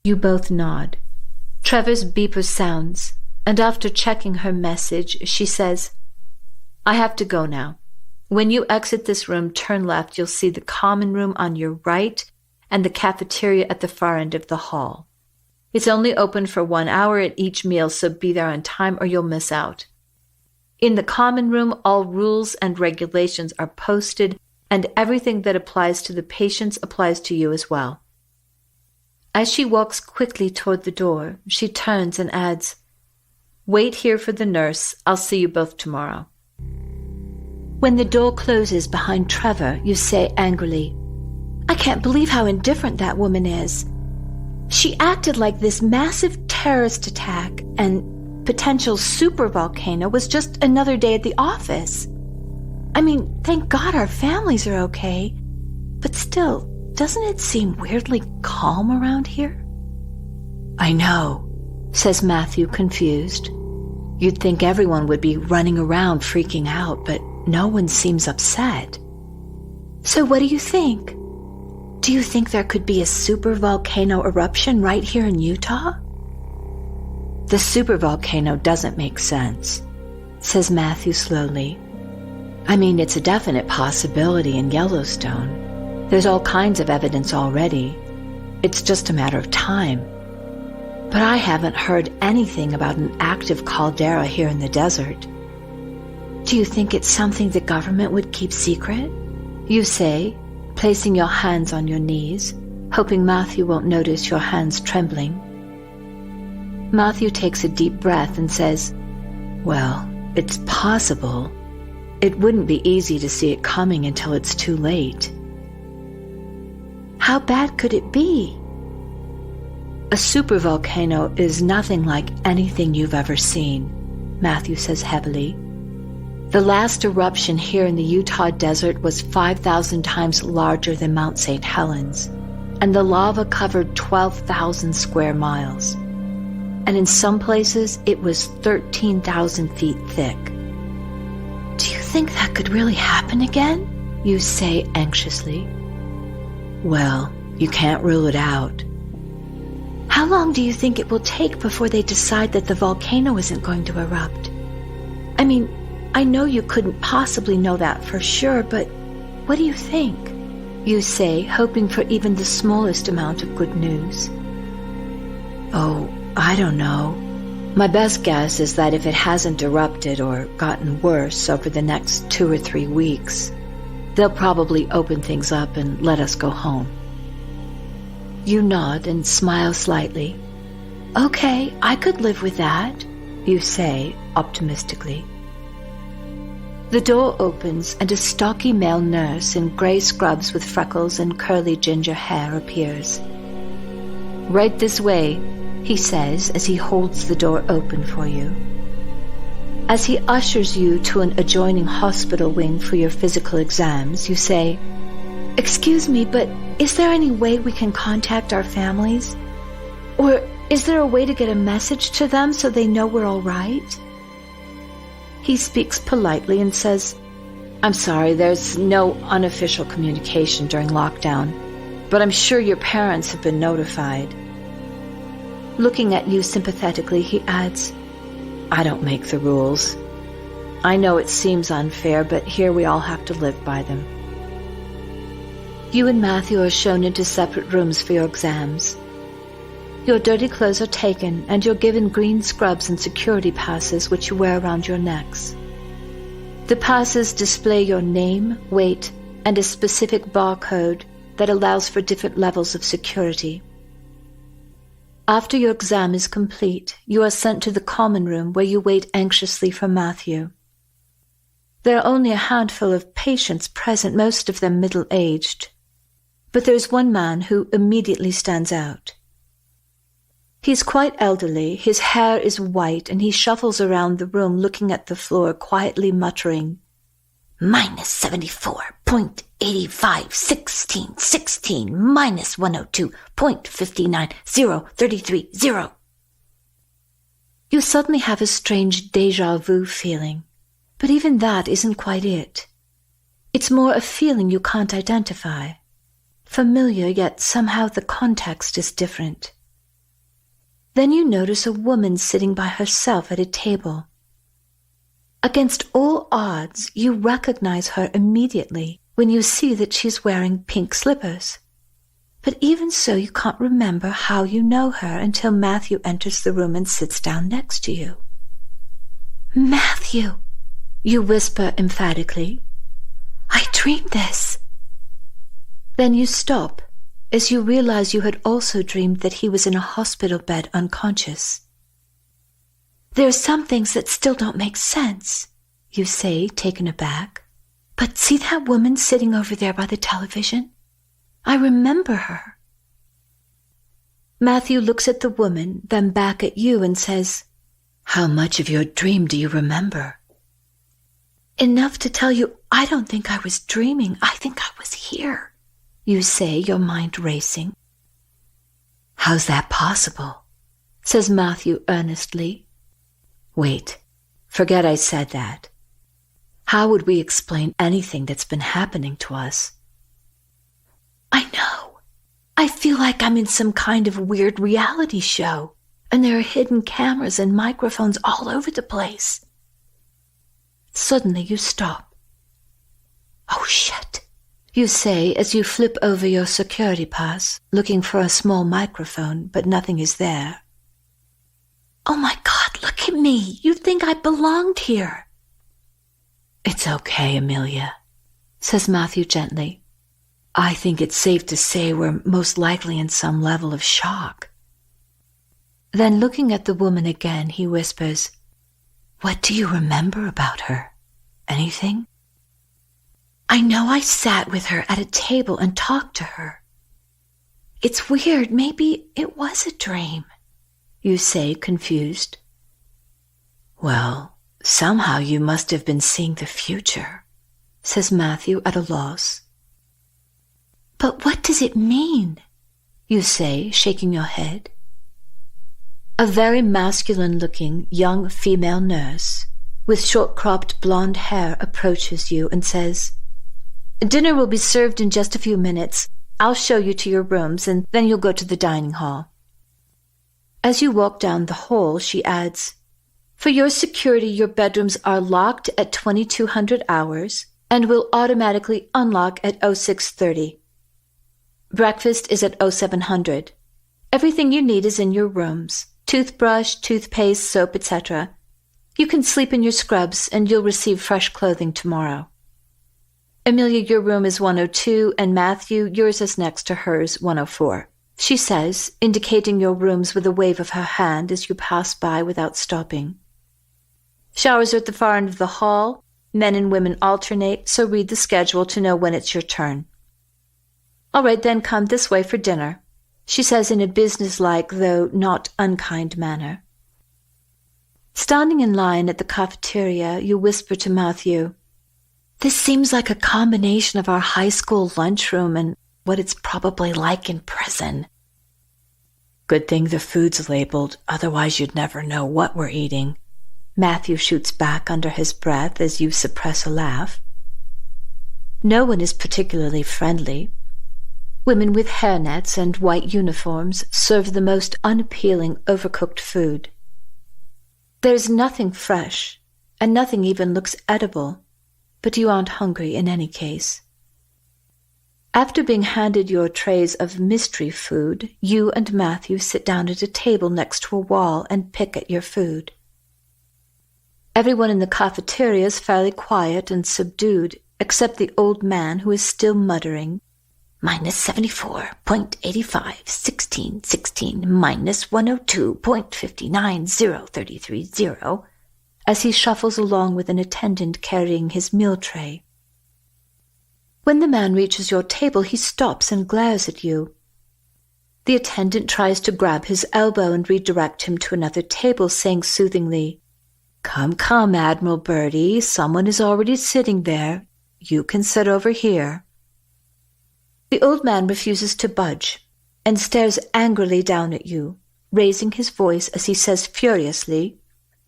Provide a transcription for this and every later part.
You both nod. Trevor's beeper sounds, and after checking her message, she says, I have to go now. When you exit this room, turn left. You'll see the common room on your right and the cafeteria at the far end of the hall. It's only open for 1 hour at each meal, so be there on time or you'll miss out. In the common room, all rules and regulations are posted, and everything that applies to the patients applies to you as well. As she walks quickly toward the door, she turns and adds, Wait here for the nurse. I'll see you both tomorrow. When the door closes behind Trevor, you say angrily, I can't believe how indifferent that woman is. She acted like this massive terrorist attack and potential supervolcano was just another day at the office. I mean, thank God our families are okay, but still, doesn't it seem weirdly calm around here? I know, says Matthew, confused. You'd think everyone would be running around freaking out, but no one seems upset. So what do you think? Do you think there could be a supervolcano eruption right here in Utah? The supervolcano doesn't make sense, says Matthew slowly. I mean, it's a definite possibility in Yellowstone. There's all kinds of evidence already. It's just a matter of time. But I haven't heard anything about an active caldera here in the desert. Do you think it's something the government would keep secret? You say, placing your hands on your knees, hoping Matthew won't notice your hands trembling. Matthew takes a deep breath and says, Well, it's possible. It wouldn't be easy to see it coming until it's too late. How bad could it be? A supervolcano is nothing like anything you've ever seen, Matthew says heavily. The last eruption here in the Utah desert was 5,000 times larger than Mount St. Helens, and the lava covered 12,000 square miles. And in some places, it was 13,000 feet thick. Do you think that could really happen again? You say anxiously. Well, you can't rule it out. How long do you think it will take before they decide that the volcano isn't going to erupt? I mean, I know you couldn't possibly know that for sure, but what do you think? You say, hoping for even the smallest amount of good news. Oh, I don't know. My best guess is that if it hasn't erupted or gotten worse over the next 2 or 3 weeks, they'll probably open things up and let us go home. You nod and smile slightly. Okay, I could live with that, you say optimistically. The door opens and a stocky male nurse in gray scrubs with freckles and curly ginger hair appears. Right this way, he says as he holds the door open for you. As he ushers you to an adjoining hospital wing for your physical exams, you say, Excuse me, but is there any way we can contact our families? Or is there a way to get a message to them so they know we're all right? He speaks politely and says, I'm sorry, there's no unofficial communication during lockdown, but I'm sure your parents have been notified. Looking at you sympathetically, he adds, I don't make the rules. I know it seems unfair, but here we all have to live by them. You and Matthew are shown into separate rooms for your exams. Your dirty clothes are taken, and you're given green scrubs and security passes which you wear around your necks. The passes display your name, weight, and a specific barcode that allows for different levels of security. After your exam is complete, you are sent to the common room where you wait anxiously for Matthew. There are only a handful of patients present, most of them middle-aged. But there's one man who immediately stands out. He's quite elderly, his hair is white, and he shuffles around the room looking at the floor, quietly muttering, -74.85, 16, -102.59, 033, 0. You suddenly have a strange déjà vu feeling, but even that isn't quite it. It's more a feeling you can't identify. Familiar, yet somehow the context is different. Then you notice a woman sitting by herself at a table. Against all odds, you recognize her immediately when you see that she's wearing pink slippers. But even so, you can't remember how you know her until Matthew enters the room and sits down next to you. "Matthew," you whisper emphatically, "I dreamed this." Then you stop as you realize you had also dreamed that he was in a hospital bed unconscious. "There are some things that still don't make sense," you say, taken aback. "But see that woman sitting over there by the television? I remember her." Matthew looks at the woman, then back at you and says, "How much of your dream do you remember?" "Enough to tell you I don't think I was dreaming. I think I was here," you say, your mind racing. "How's that possible?" says Matthew earnestly. "Wait, forget I said that. How would we explain anything that's been happening to us?" "I know. I feel like I'm in some kind of weird reality show, and there are hidden cameras and microphones all over the place." Suddenly you stop. "Oh shit," you say as you flip over your security pass, looking for a small microphone, but nothing is there. "Oh my God, look at me. You'd think I belonged here." "It's okay, Amelia," says Matthew gently. "I think it's safe to say we're most likely in some level of shock." Then looking at the woman again, he whispers, "What do you remember about her? Anything?" "I know I sat with her at a table and talked to her. It's weird, maybe it was a dream," you say, confused. "Well, somehow you must have been seeing the future," says Matthew at a loss. "But what does it mean?" you say, shaking your head. A very masculine-looking young female nurse with short-cropped blonde hair approaches you and says, "Dinner will be served in just a few minutes. I'll show you to your rooms, and then you'll go to the dining hall." As you walk down the hall, she adds, "For your security, your bedrooms are locked at 2200 hours and will automatically unlock at 0630. Breakfast is at 0700. Everything you need is in your rooms. Toothbrush, toothpaste, soap, etc. You can sleep in your scrubs and you'll receive fresh clothing tomorrow. Amelia, your room is 102, and Matthew, yours is next to hers, 104. She says, indicating your rooms with a wave of her hand as you pass by without stopping. Showers are at the far end of the hall. Men and women alternate, so read the schedule to know when it's your turn. All right, then come this way for dinner, she says in a businesslike, though not unkind manner. Standing in line at the cafeteria, you whisper to Matthew, "This seems like a combination of our high school lunchroom and what it's probably like in prison." "Good thing the food's labeled, otherwise you'd never know what we're eating," Matthew shoots back under his breath as you suppress a laugh. No one is particularly friendly. Women with hairnets and white uniforms serve the most unappealing, overcooked food. There's nothing fresh, and nothing even looks edible, but you aren't hungry in any case. After being handed your trays of mystery food, you and Matthew sit down at a table next to a wall and pick at your food. Everyone in the cafeteria is fairly quiet and subdued, except the old man who is still muttering, minus 74.85, 16, minus 102.59, 033, as he shuffles along with an attendant carrying his meal tray. When the man reaches your table, he stops and glares at you. The attendant tries to grab his elbow and redirect him to another table, saying soothingly, Come, Admiral Birdie, someone is already sitting there. You can sit over here." The old man refuses to budge and stares angrily down at you, raising his voice as he says furiously,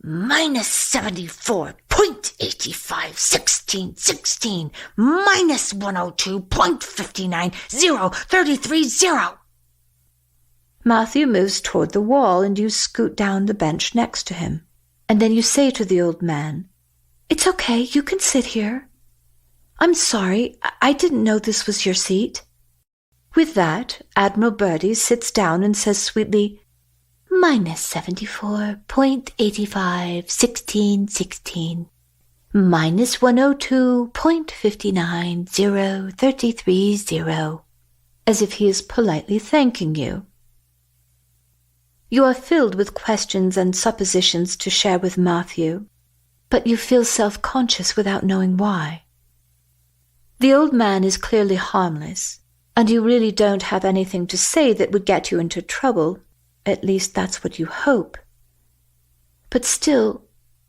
minus 74.85, 16, minus 102.59, 033. Matthew moves toward the wall and you scoot down the bench next to him. And then you say to the old man, "It's okay, you can sit here. I'm sorry, I didn't know this was your seat." With that, Admiral Birdie sits down and says sweetly, "Minus 74.851616. Minus 102.5903330, as if he is politely thanking you. You are filled with questions and suppositions to share with Matthew, but you feel self-conscious without knowing why. The old man is clearly harmless, and you really don't have anything to say that would get you into trouble. At least that's what you hope. But still,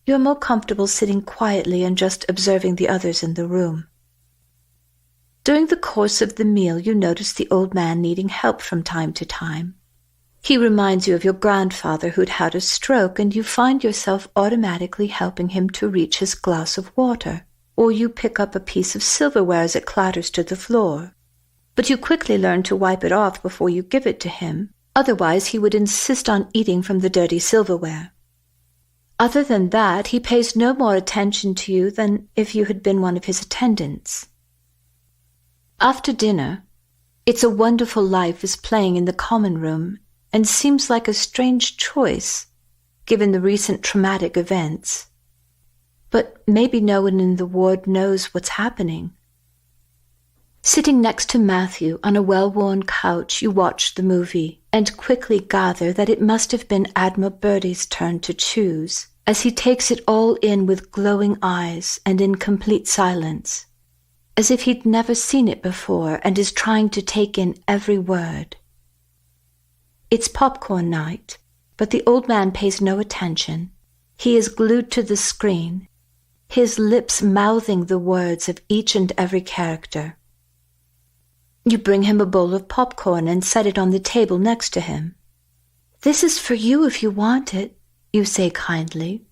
you're more comfortable sitting quietly and just observing the others in the room. During the course of the meal, you notice the old man needing help from time to time. He reminds you of your grandfather who'd had a stroke, and you find yourself automatically helping him to reach his glass of water, or you pick up a piece of silverware as it clatters to the floor. But you quickly learn to wipe it off before you give it to him, otherwise he would insist on eating from the dirty silverware. Other than that, he pays no more attention to you than if you had been one of his attendants. After dinner, It's a Wonderful Life is playing in the common room and seems like a strange choice, given the recent traumatic events. But maybe no one in the ward knows what's happening. Sitting next to Matthew on a well-worn couch, you watch the movie and quickly gather that it must have been Admiral Birdie's turn to choose, as he takes it all in with glowing eyes and in complete silence, as if he'd never seen it before and is trying to take in every word. It's popcorn night, but the old man pays no attention. He is glued to the screen, his lips mouthing the words of each and every character. You bring him a bowl of popcorn and set it on the table next to him. "This is for you if you want it," you say kindly.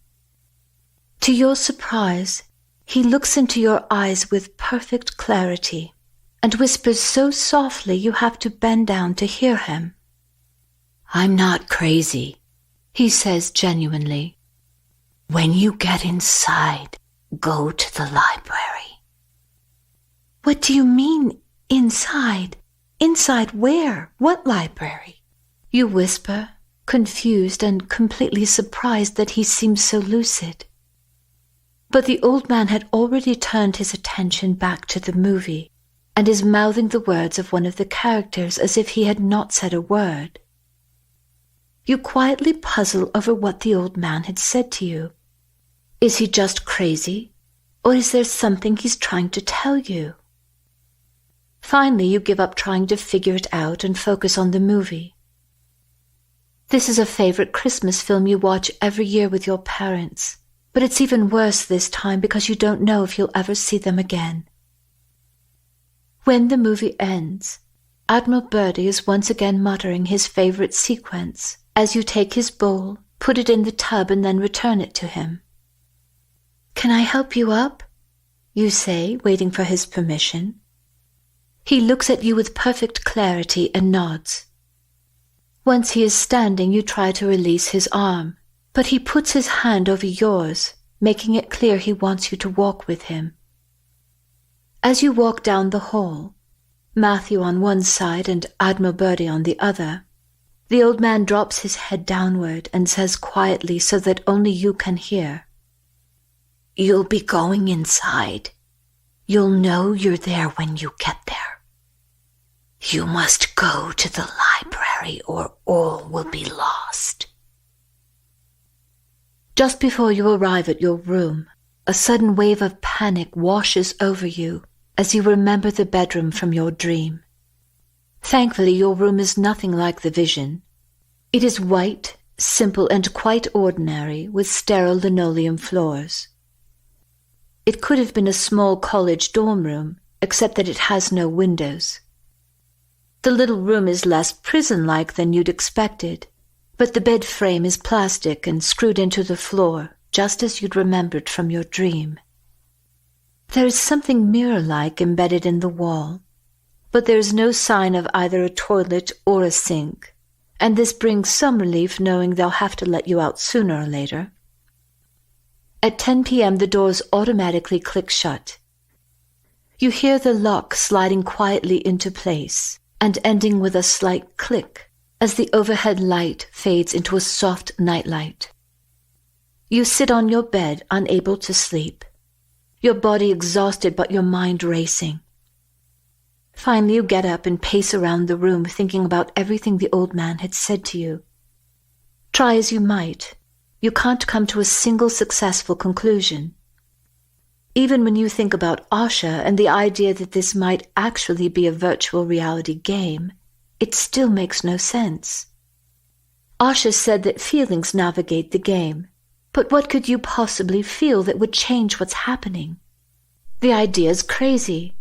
To your surprise, he looks into your eyes with perfect clarity and whispers so softly you have to bend down to hear him. "I'm not crazy," he says genuinely. "When you get inside, go to the library." "What do you mean, inside? Inside where? What library?" you whisper, confused and completely surprised that he seems so lucid. But the old man had already turned his attention back to the movie and is mouthing the words of one of the characters as if he had not said a word. You quietly puzzle over what the old man had said to you. Is he just crazy, or is there something he's trying to tell you? Finally, you give up trying to figure it out and focus on the movie. This is a favorite Christmas film you watch every year with your parents, but it's even worse this time because you don't know if you'll ever see them again. When the movie ends, Admiral Birdie is once again muttering his favorite sequence as you take his bowl, put it in the tub, and then return it to him. "Can I help you up?" you say, waiting for his permission. He looks at you with perfect clarity and nods. Once he is standing, you try to release his arm, but he puts his hand over yours, making it clear he wants you to walk with him. As you walk down the hall, Matthew on one side and Admiral Birdie on the other, the old man drops his head downward and says quietly so that only you can hear, "You'll be going inside. You'll know you're there when you get there. You must go to the library or all will be lost." Just before you arrive at your room, a sudden wave of panic washes over you as you remember the bedroom from your dream. Thankfully, your room is nothing like the vision. It is white, simple, and quite ordinary, with sterile linoleum floors. It could have been a small college dorm room, except that it has no windows. The little room is less prison-like than you'd expected, but the bed frame is plastic and screwed into the floor, just as you'd remembered from your dream. There is something mirror-like embedded in the wall, but there is no sign of either a toilet or a sink, and this brings some relief knowing they'll have to let you out sooner or later. At 10 p.m., the doors automatically click shut. You hear the lock sliding quietly into place and ending with a slight click as the overhead light fades into a soft nightlight. You sit on your bed, unable to sleep, your body exhausted but your mind racing. Finally, you get up and pace around the room, thinking about everything the old man had said to you. Try as you might, you can't come to a single successful conclusion. Even when you think about Asha and the idea that this might actually be a virtual reality game, it still makes no sense. Asha said that feelings navigate the game, but what could you possibly feel that would change what's happening? The idea's crazy.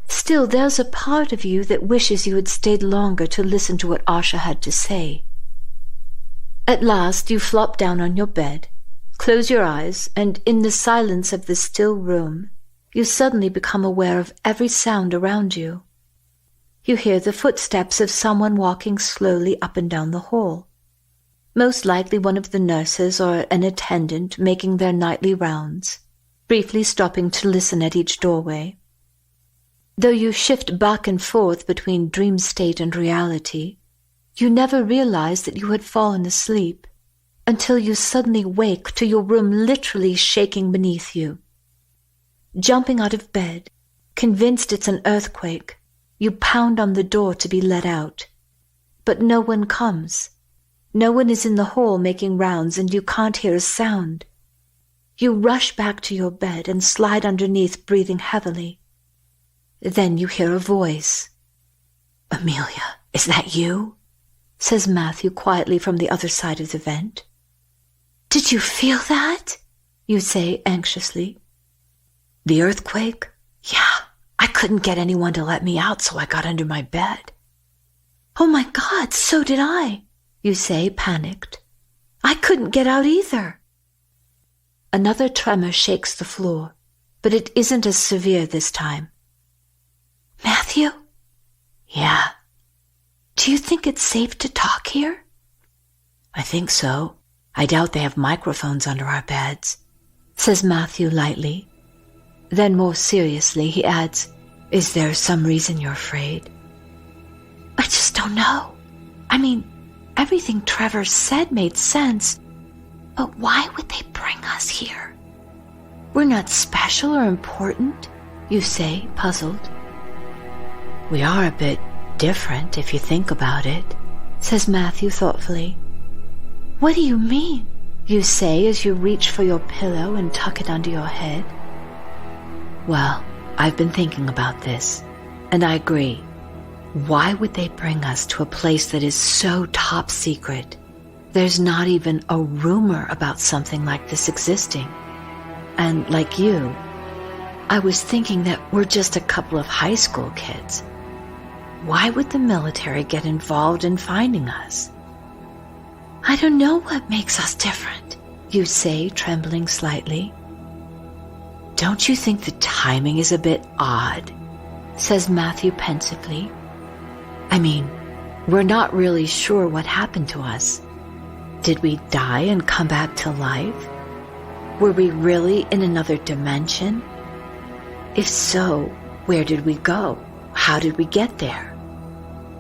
Still, there's a part of you that wishes you had stayed longer to listen to what Asha had to say. At last, you flop down on your bed, close your eyes, and in the silence of the still room, you suddenly become aware of every sound around you. You hear the footsteps of someone walking slowly up and down the hall. Most likely one of the nurses or an attendant making their nightly rounds, briefly stopping to listen at each doorway. Though you shift back and forth between dream state and reality, you never realize that you had fallen asleep until you suddenly wake to your room literally shaking beneath you. Jumping out of bed, convinced it's an earthquake, you pound on the door to be let out. But no one comes. No one is in the hall making rounds, and you can't hear a sound. You rush back to your bed and slide underneath, breathing heavily. Then you hear a voice. "Amelia, is that you?" says Matthew quietly from the other side of the vent. "Did you feel that?" you say anxiously. "The earthquake? Yeah, I couldn't get anyone to let me out, so I got under my bed." "Oh my God, so did I," you say, panicked. "I couldn't get out either." Another tremor shakes the floor, but it isn't as severe this time. "Matthew?" "Yeah." "Do you think it's safe to talk here?" "I think so. I doubt they have microphones under our beds," says Matthew lightly. Then more seriously he adds, "Is there some reason you're afraid?" "I just don't know. I mean, everything Trevor said made sense, but why would they bring us here? We're not special or important," you say, puzzled. "We are a bit different if you think about it," says Matthew thoughtfully. "What do you mean?" you say as you reach for your pillow and tuck it under your head. "Well, I've been thinking about this, and I agree. Why would they bring us to a place that is so top secret? There's not even a rumor about something like this existing. And like you, I was thinking that we're just a couple of high school kids. Why would the military get involved in finding us?" "I don't know what makes us different," you say, trembling slightly. "Don't you think the timing is a bit odd?" says Matthew pensively. "I mean, we're not really sure what happened to us. Did we die and come back to life? Were we really in another dimension? If so, where did we go? How did we get there?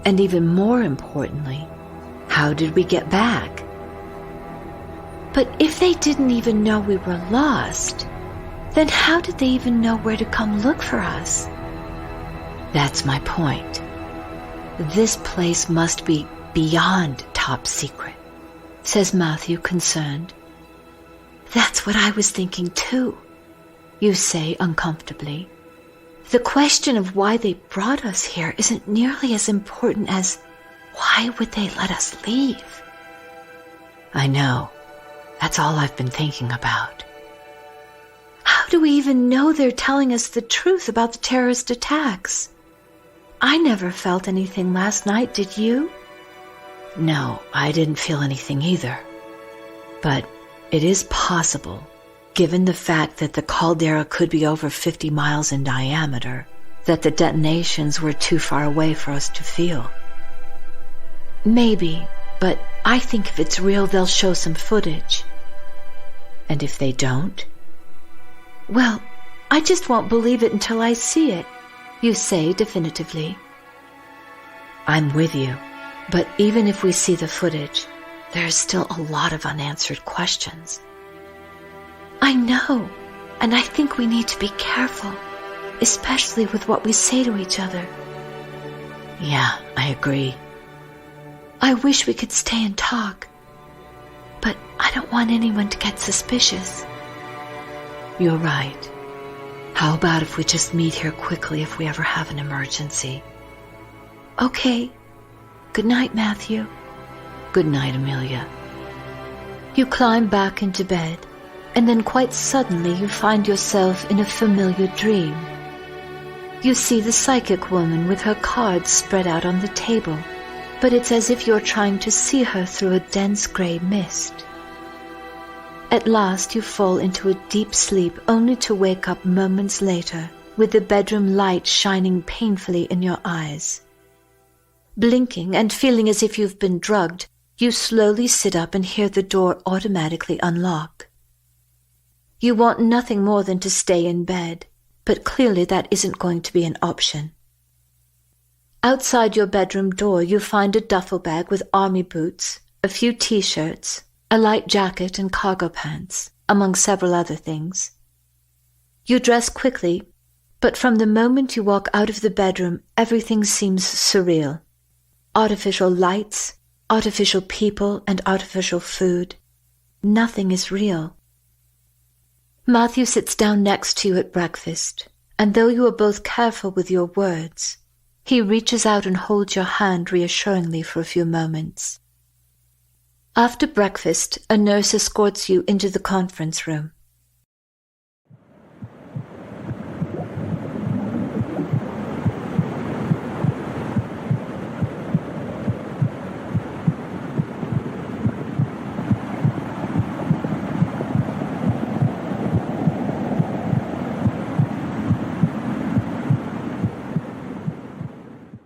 And even more importantly, how did we get back? But if they didn't even know we were lost, then how did they even know where to come look for us?" "That's my point. This place must be beyond top secret," says Matthew, concerned. "That's what I was thinking too," you say uncomfortably. "The question of why they brought us here isn't nearly as important as why would they let us leave?" "I know. That's all I've been thinking about." "How do we even know they're telling us the truth about the terrorist attacks? I never felt anything last night, did you?" "No, I didn't feel anything either. But it is possible, given the fact that the caldera could be over 50 miles in diameter, that the detonations were too far away for us to feel." Maybe, but I think if it's real, they'll show some footage. And if they don't? Well, I just won't believe it until I see it, you say definitively. I'm with you. But even if we see the footage, there's still a lot of unanswered questions. I know, and I think we need to be careful, especially with what we say to each other. Yeah, I agree. I wish we could stay and talk, but I don't want anyone to get suspicious. You're right. How about if we just meet here quickly if we ever have an emergency? Okay. Good night, Matthew. Good night, Amelia. You climb back into bed, and then quite suddenly you find yourself in a familiar dream. You see the psychic woman with her cards spread out on the table, but it's as if you're trying to see her through a dense gray mist. At last you fall into a deep sleep, only to wake up moments later with the bedroom light shining painfully in your eyes. Blinking and feeling as if you've been drugged, you slowly sit up and hear the door automatically unlock. You want nothing more than to stay in bed, but clearly that isn't going to be an option. Outside your bedroom door, you find a duffel bag with army boots, a few t-shirts, a light jacket and cargo pants, among several other things. You dress quickly, but from the moment you walk out of the bedroom, everything seems surreal. Artificial lights, artificial people, and artificial food. Nothing is real. Matthew sits down next to you at breakfast, and though you are both careful with your words, he reaches out and holds your hand reassuringly for a few moments. After breakfast, a nurse escorts you into the conference room.